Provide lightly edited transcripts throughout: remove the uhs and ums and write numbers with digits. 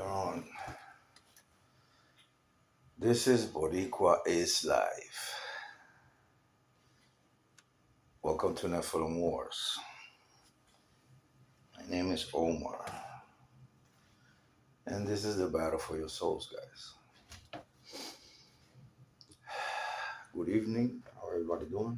on. This is Boricua is Live. Welcome to Nephilim Wars. My name is Omar. And this is the battle for your souls, guys. Good evening. How everybody doing?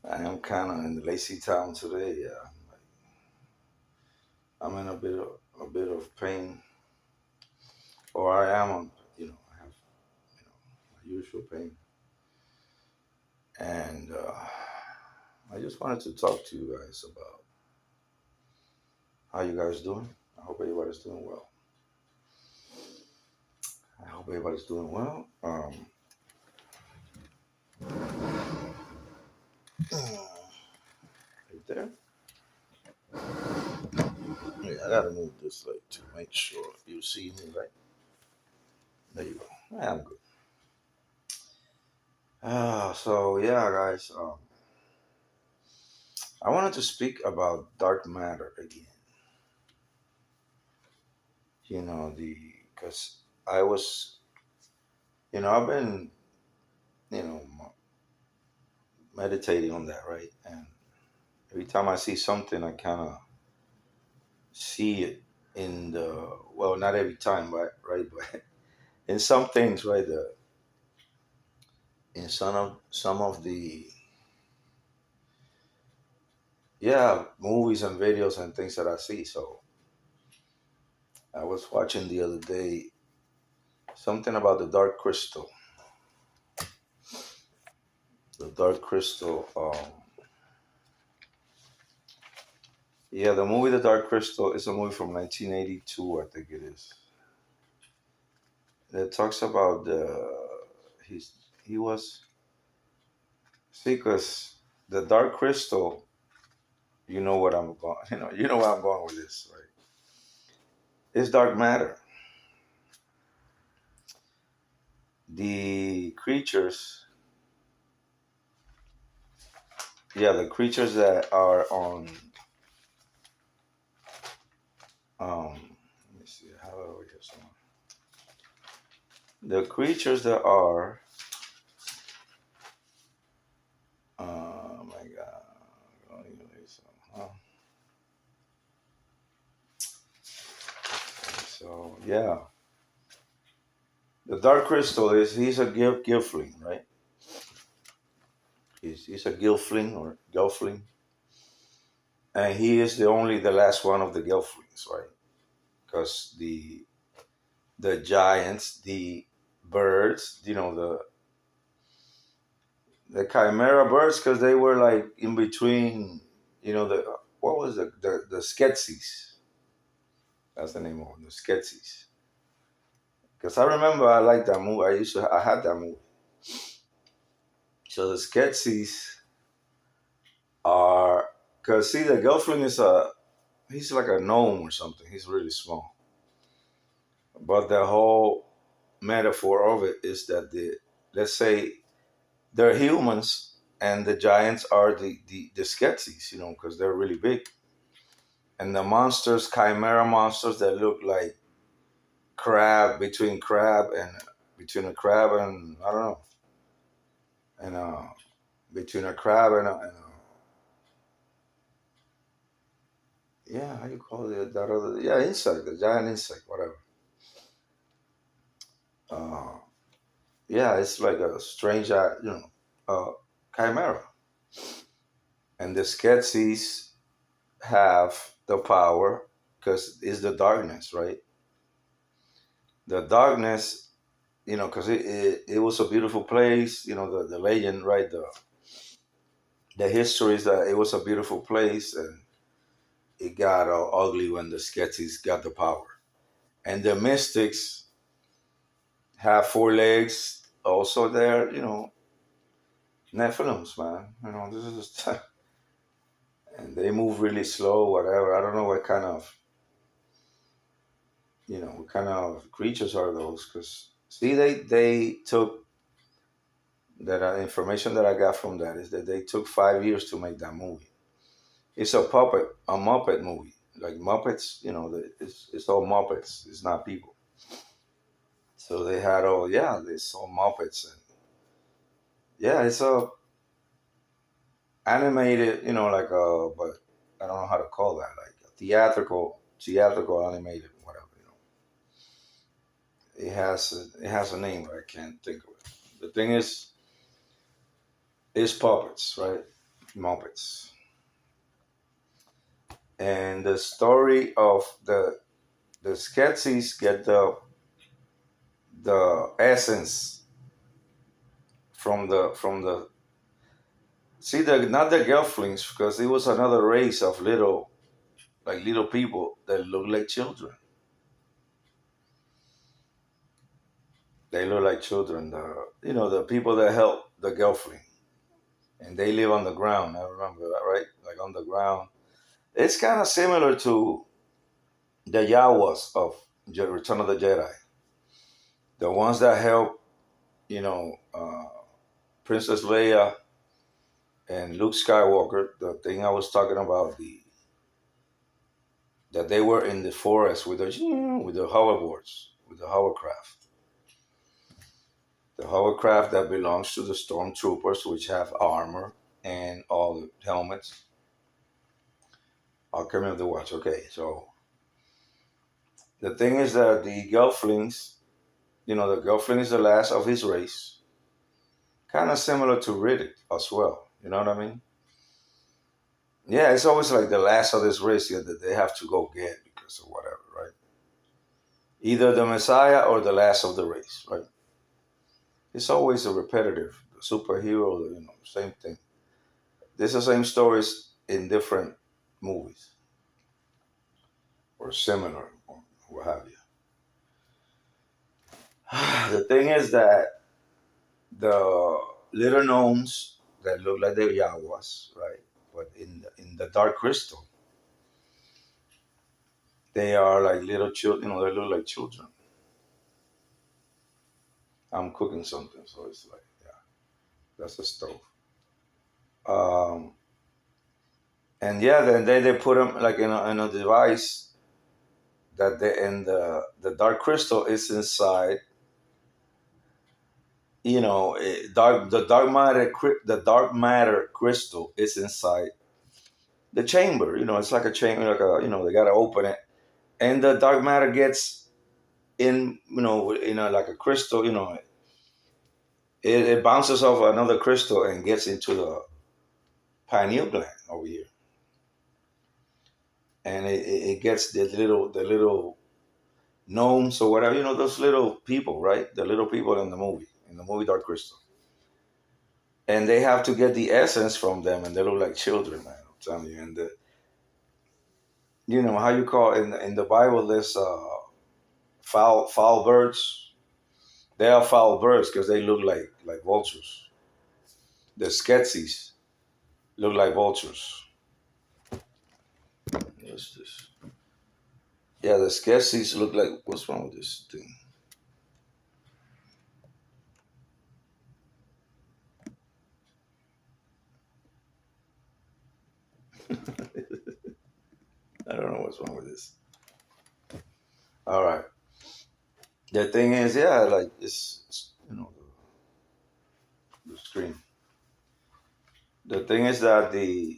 I am kind of in the lazy town today. I'm in a bit of pain. Or I am, I have, my usual pain. And I just wanted to talk to you guys about how you guys doing. I hope everybody's doing well. Right there. Yeah, I gotta move this light to make sure you see me right. There you go. I'm good. So yeah, guys. I wanted to speak about dark matter again. Because I was, I've been, you know, meditating on that, right? And every time I see something, I kind of see it in not every time, right? But in some things, right? In some of the movies and videos and things that I see. So I was watching the other day something about the dark crystal. The dark crystal. The movie The Dark Crystal is a movie from 1982, I think it is. That talks about he was because the dark crystal. You know what I'm going. You know where I'm going with this, right? It's dark matter. The creatures. The creatures that are on. Let me see. How do we get someone? The creatures that are. Oh my God. So yeah, the dark crystal he's a gilfling, right? He's a gilfling, and he is the last one of the gilflings, right? Because the giants, the birds, the chimera birds, because they were like in between, what was the Skeksis? That's the name of them, the Skeksis. Because I remember I liked that movie. I had that movie. So the Skeksis are, because see, the Gelfling he's like a gnome or something. He's really small. But the whole metaphor of it is that let's say they're humans and the giants are the Skeksis, because they're really big. And the monsters, chimera monsters that look like between a crab and I don't know, and between a crab and how you call it, that other, insect, the giant insect, whatever. Uh, it's like a strange, chimera. And the Skeksis have the power because it's the darkness, right? The darkness, because it was a beautiful place, the legend, right? The history is that it was a beautiful place and it got ugly when the Skeksis got the power. And the mystics have four legs also there, Nephilims, man. This is just, and they move really slow, whatever. I don't know what kind of creatures are those? Because see, they took that information that I got from that is that they took 5 years to make that movie. It's a Muppet movie. like Muppets. It's all Muppets. It's not people. So they had all it's all Muppets and it's a animated. Like but I don't know how to call that. Like a theatrical animated whatever. It has a name, but I can't think of it. The thing is, it's puppets, right? Muppets. And the story of the Skeksis get the essence from the see the not the Gelflings because it was another race of little people that look like children. They look like children. The people that help the Gelfling and they live on the ground. I remember that, right? Like on the ground. It's kind of similar to the Yawas of Return of the Jedi, the ones that help, you know, uh, Princess Leia and Luke Skywalker. The thing I was talking about, that they were in the forest with the hoverboards, with the hovercraft, the hovercraft that belongs to the stormtroopers, which have armor and all the helmets. Alchemy of the Watch. Okay, so the thing is that the Gelflings, the Gelfling is the last of his race, kind of similar to Riddick as well. You know what I mean? Yeah, it's always like the last of this race that they have to go get because of whatever, right? Either the Messiah or the last of the race, right? It's always a repetitive superhero, same thing. There's the same stories in different movies or similar or what have you. The thing is that the little gnomes that look like the Yawas, right? But in the Dark Crystal, they are like little children. They look like children. I'm cooking something, so it's like, that's a stove. Um, and then they put them like in a device that the dark crystal is inside. The dark matter crystal is inside the chamber. It's like a chamber, like they gotta open it, and the dark matter gets in. Like a crystal. It bounces off another crystal and gets into the pineal gland over here, and it gets the little gnomes or whatever, those little people, right? The little people in the movie Dark Crystal. And they have to get the essence from them, and they look like children, man. I'm telling you. And how you call in the Bible, there's foul birds. They are foul birds because they look like vultures. The Skeksis look like vultures. What's this? Yeah, the Skeksis look like. What's wrong with this thing? I don't know what's wrong with this. All right. The thing is, like it's the screen. The thing is that they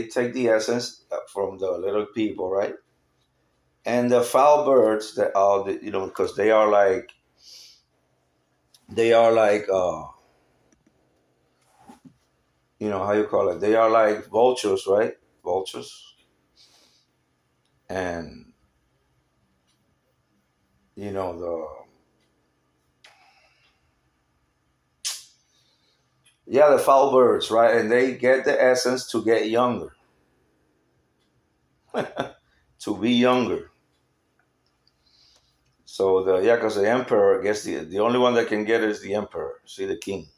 take the essence from the little people, right? And the foul birds that are because they are like how you call it? They are like vultures, right? Vultures, and the the foul birds, right? And they get the essence to get younger, to be younger. So because the emperor gets the only one that can get it is the emperor, see the king,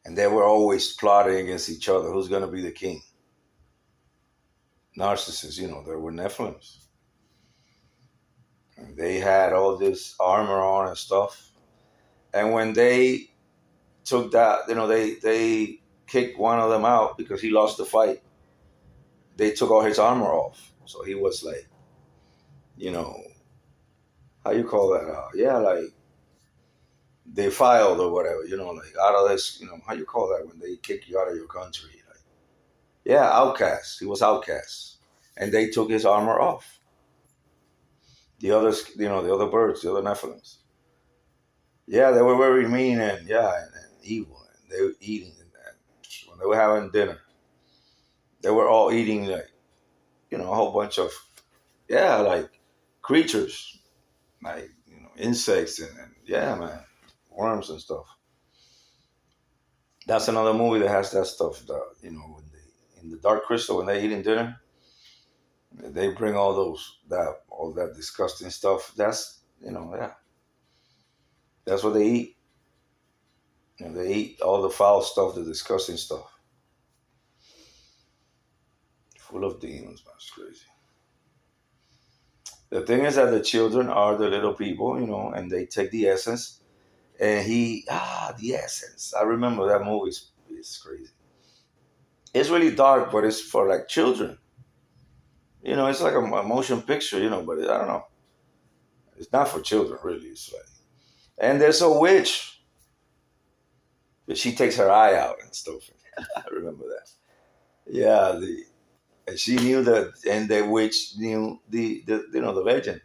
and they were always plotting against each other. Who's going to be the king? Narcissists, they were Nephilims, and they had all this armor on and stuff. And when they took that, they kicked one of them out because he lost the fight. they took all his armor off, so he was like, you know, how you call that? Yeah, like defiled or whatever, like out of this, how you call that when they kick you out of your country? Like, yeah, outcast. He was outcast, and they took his armor off. The others, the other birds, the other Nephilims. Yeah, they were very mean and yeah, and evil. And they were eating and when they were having dinner. They were all eating like a whole bunch of like creatures, like insects and yeah, man, worms and stuff. That's another movie that has that stuff. When they in the Dark Crystal when they eating dinner, they bring all that disgusting stuff. That's yeah, that's what they eat. They eat all the foul stuff, the disgusting stuff, full of demons, man. It's crazy. The thing is that the children are the little people, and they take the essence. And the essence. I remember that movie. It's crazy. It's really dark, but it's for like children. It's like a motion picture, but I don't know. It's not for children, really. It's like, and there's a witch, but she takes her eye out and stuff. I remember that. Yeah, and she knew that, and the witch knew the legend.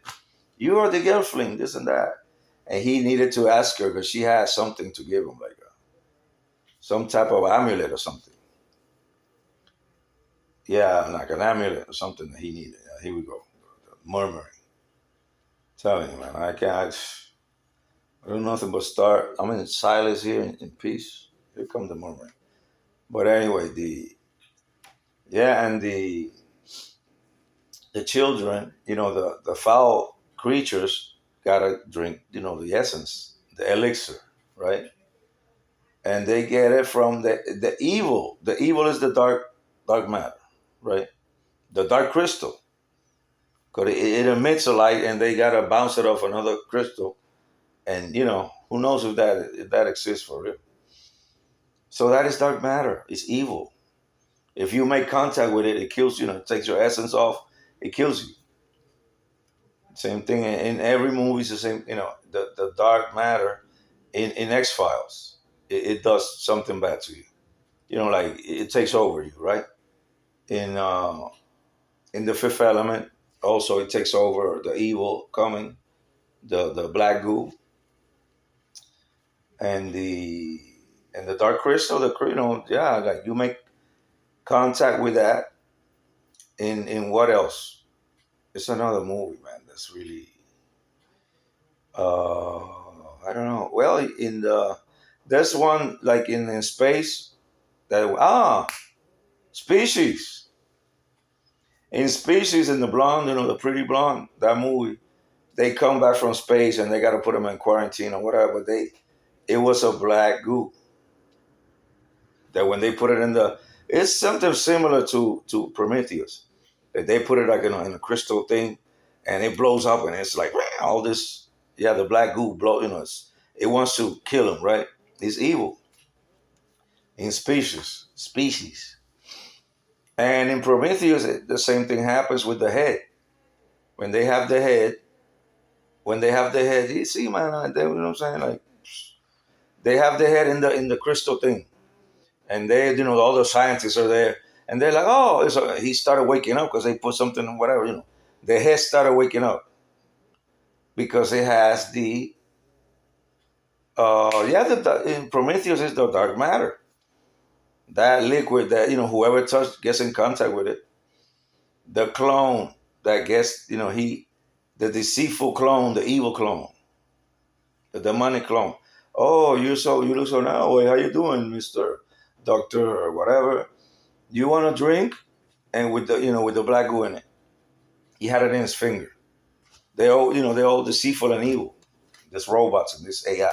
You are the girlfriend, this and that, and he needed to ask her because she had something to give him, like some type of amulet or something. Yeah, like an amulet or something that he needed. Here we go. Murmuring. Telling you, man, I do nothing but start. I'm in silence here in peace. Here come the murmuring. But anyway, and the children, the foul creatures gotta drink, the essence, the elixir, right? And they get it from the evil. The evil is the dark matter, right? The dark crystal. Because it emits a light and they gotta bounce it off another crystal. And who knows if that exists for real. So that is dark matter. It's evil. If you make contact with it, it kills you. It takes your essence off. It kills you. Same thing in every movie. It's the same. The dark matter in X Files. It does something bad to you. Like it takes over you, right? In in the Fifth Element, also it takes over the evil coming, the black goo, and the dark crystal. Yeah, like you make contact with that. In what else? It's another movie, man. That's really uh I don't know. Well, in there's one like in space that species in species in the blonde, the pretty blonde. That movie, they come back from space and they got to put them in quarantine or whatever. But it was a black goo that when they put it in it's something similar to Prometheus. That they put it like in a crystal thing, and it blows up, and it's like all this. Yeah, the black goo blow. It wants to kill him, right? It's evil in species, and in Prometheus, the same thing happens with the head. When they have the head, you see, man, you know what I'm saying? Like they have the head in the crystal thing, and all the scientists are there, and they're like, oh, he started waking up because they put something in whatever, the head started waking up because it has in Prometheus is the dark matter, that liquid that whoever gets in contact with it, the clone that gets the deceitful clone, the evil clone, the demonic clone. Oh, you look so now. How you doing, Mister Doctor or whatever? You want a drink? And with the black goo in it. He had it in his finger. They're all deceitful and evil. This robots and this AI.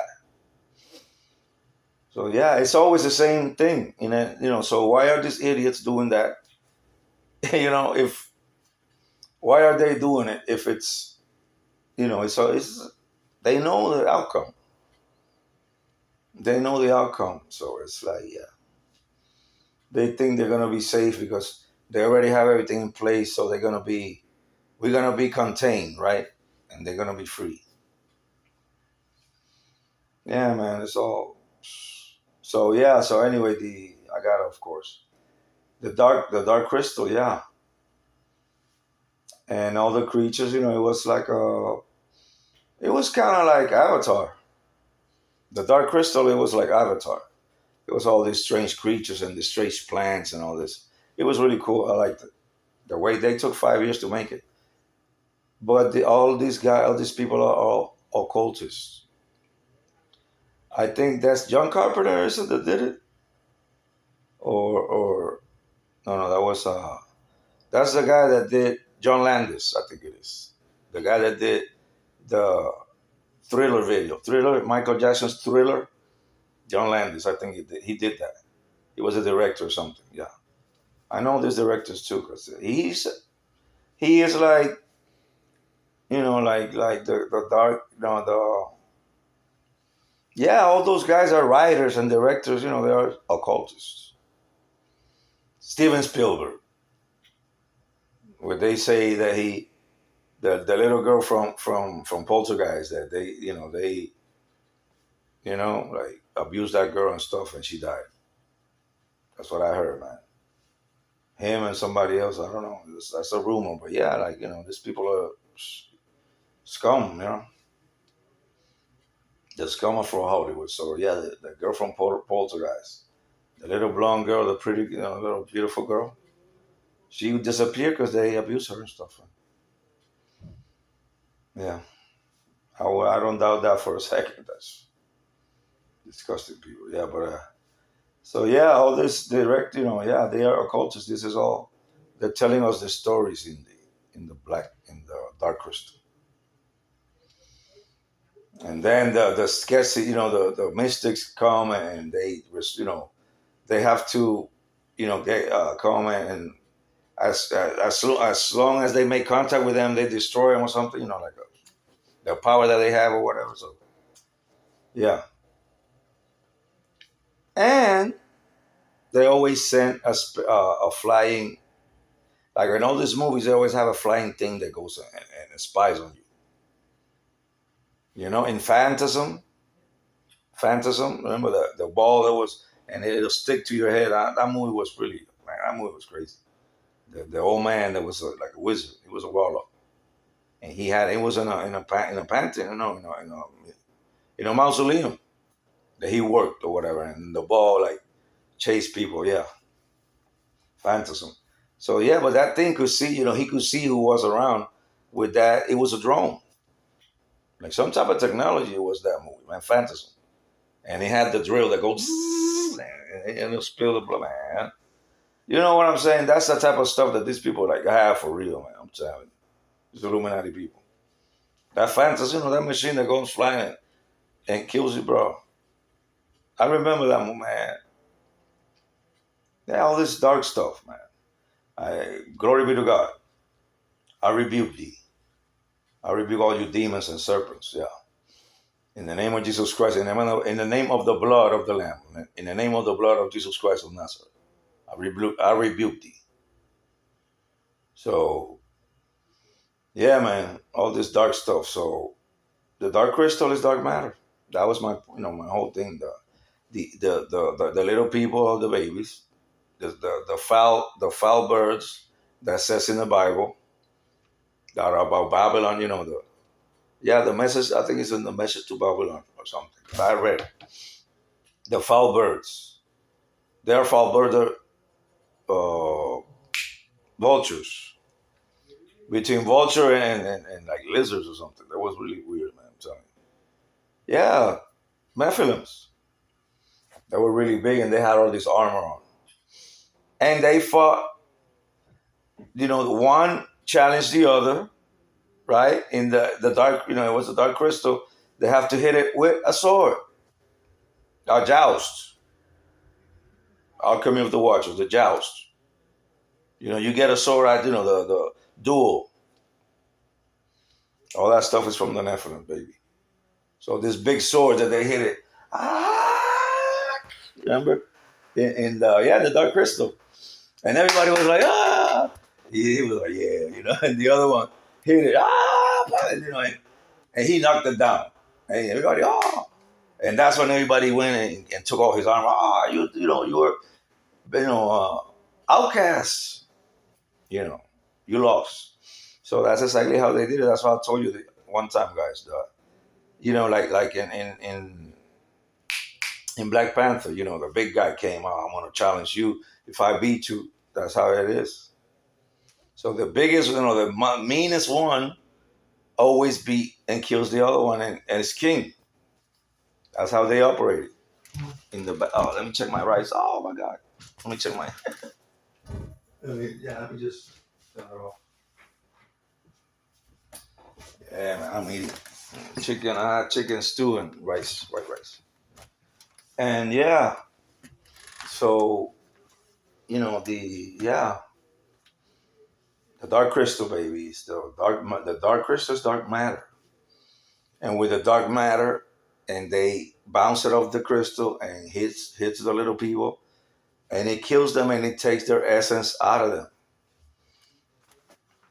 So yeah, it's always the same thing. So why are these idiots doing that? If why are they doing it if it's it's they know the outcome. They know the outcome. So it's like, yeah, they think they're gonna be safe because They already have everything in place, so we're gonna be contained, right? And they're gonna be free. Yeah, man, it's all. So yeah, so anyway, the I got of course the dark crystal, yeah, and all the creatures, it was like it was kind of like Avatar. The dark crystal, it was like Avatar. It was all these strange creatures and these strange plants and all this. It was really cool. I liked it. The way they took 5 years to make it, but all these people are all occultists. I think that's John Carpenter is it that did it, or no, that was that's the guy that did John Landis. I think it is the guy that did the Thriller video, Thriller, Michael Jackson's Thriller. John Landis, I think he did that. He was a director or something. Yeah, I know these directors too because he is like like the dark the yeah, all those guys are writers and directors. They are occultists. Steven Spielberg, where they say that the little girl from Poltergeist that they like abused that girl and stuff and she died. That's what I heard, man. Him and somebody else, I don't know. That's a rumor, but yeah, like these people are scum. The scum of from Hollywood. So yeah, the girl from Poltergeist, the little blonde girl, the pretty, little beautiful girl, she disappeared because they abused her and stuff. Yeah, I don't doubt that for a second. That's disgusting people. Yeah, but so yeah, all this direct, yeah, they are occultists. This is all they're telling us the stories in the dark crystal, and then the scarcity, the mystics come and they have to, get come and as long as they make contact with them, they destroy them or something, like the power that they have or whatever. So yeah, and they always send a flying. Like in all these movies, they always have a flying thing that goes and spies on you. In Phantasm. Remember the ball that was, and it'll stick to your head. That movie was really, man. That movie was crazy. The old man that was like a wizard. He was a warlock, and he was in a pantheon, in a mausoleum that he worked or whatever, and the ball like chased people. Yeah, Phantasm. So yeah, but that thing could see. He could see who was around with that. It was a drone. Like some type of technology was that movie, man, Phantasm. And he had the drill that goes and it'll spill the blood, man. You know what I'm saying? That's the type of stuff that these people like have for real, man. I'm telling you. These Illuminati people. That Phantasm, that machine that goes flying and kills you, bro. I remember that, man. Yeah, all this dark stuff, man. Glory be to God. I rebuke thee. I rebuke all you demons and serpents. Yeah. In the name of Jesus Christ, in the name of the blood of the Lamb, in the name of the blood of Jesus Christ of Nazareth, I rebuke thee. So, yeah, man, all this dark stuff. So, the dark crystal is dark matter. That was my whole thing. The little people of the babies, the foul birds that says in the Bible that are about Babylon. The message. I think it's in the message to Babylon or something. I read the foul birds. They are foul birds. Uh, vultures between vulture and like lizards or something. That was really weird, man. I'm telling you. Yeah, Nephilims. They were really big and they had all this armor on. And they fought, one challenged the other, right? In the dark, it was the dark crystal. They have to hit it with a sword, a joust. Alchemy of the Watchers, the joust. You get a sword out, the duel. All that stuff is from the Nephilim, baby. So this big sword that they hit it. Remember? In the Dark Crystal. And everybody was like, He was like, yeah, and the other one hit it, and he knocked it down. And everybody, oh. And that's when everybody went and took off his armor. You were, outcast. You lost. So that's exactly how they did it. That's what I told you one time, guys. Like in Black Panther, the big guy came out. I'm gonna challenge you. If I beat you, that's how it is. So the biggest, the meanest one always beat and kills the other one, and it's king. That's how they operate let me check my rice. Oh my God. Let me check my. Let me just turn it off. Yeah, man, I'm eating chicken. I had chicken stew and rice, white rice. And yeah, so the dark crystal, baby, is the dark crystal is dark matter, and with the dark matter, and they bounce it off the crystal and hits the little people, and it kills them and it takes their essence out of them.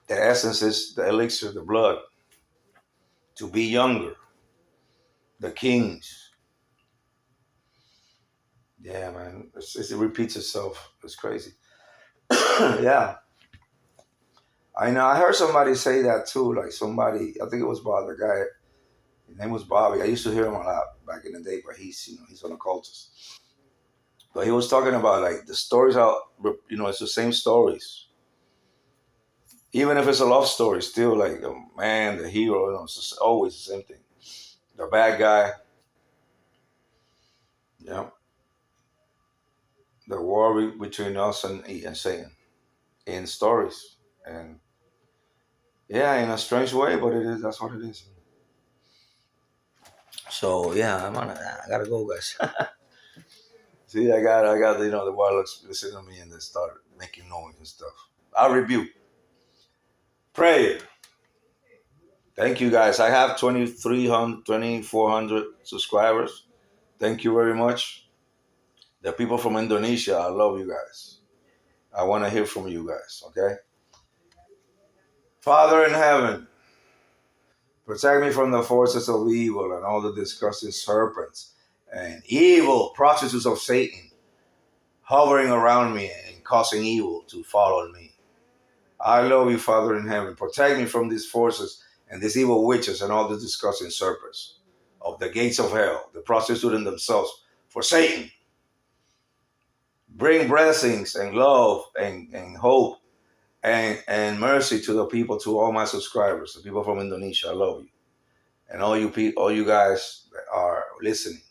The essence is the elixir, the blood, to be younger, the kings. Yeah, man, it repeats itself. It's crazy. Yeah, I know. I heard somebody say that too. Like somebody, I think it was Bob, the guy. His name was Bobby. I used to hear him a lot back in the day, but he's an occultist. But he was talking about like the stories how it's the same stories. Even if it's a love story, still like the man, the hero, it's just always the same thing. The bad guy, yeah, the war between us and Satan in stories, and yeah, in a strange way, but it is. That's what it is. So yeah, I gotta go, guys. See, I got the warlocks listen to me and they start making noise and stuff. I rebuke, pray. Thank you, guys. I have 2,400 subscribers. Thank you very much. The people from Indonesia, I love you guys. I want to hear from you guys. Okay, Father in heaven, protect me from the forces of evil and all the disgusting serpents and evil prostitutes of Satan hovering around me and causing evil to follow me. I love you, Father in heaven. Protect me from these forces and these evil witches and all the disgusting serpents of the gates of hell, the prostituting themselves for Satan. Bring blessings and love and hope and mercy to the people, to all my subscribers, the people from Indonesia. I love you. And all you guys that are listening.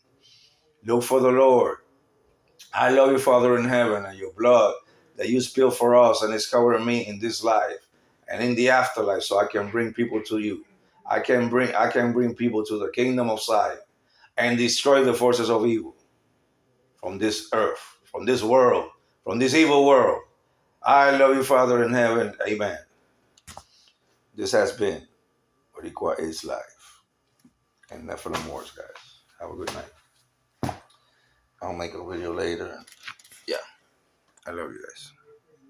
Look for the Lord. I love you, Father in heaven, and your blood that you spill for us and is covering me in this life and in the afterlife, so I can bring people to you. I can bring people to the kingdom of Zion and destroy the forces of evil from this earth, from this world, from this evil world. I love you, Father in heaven. Amen. This has been Boricua is Life and Nephilim Wars, guys. Have a good night. I'll make a video later. Yeah, I love you guys.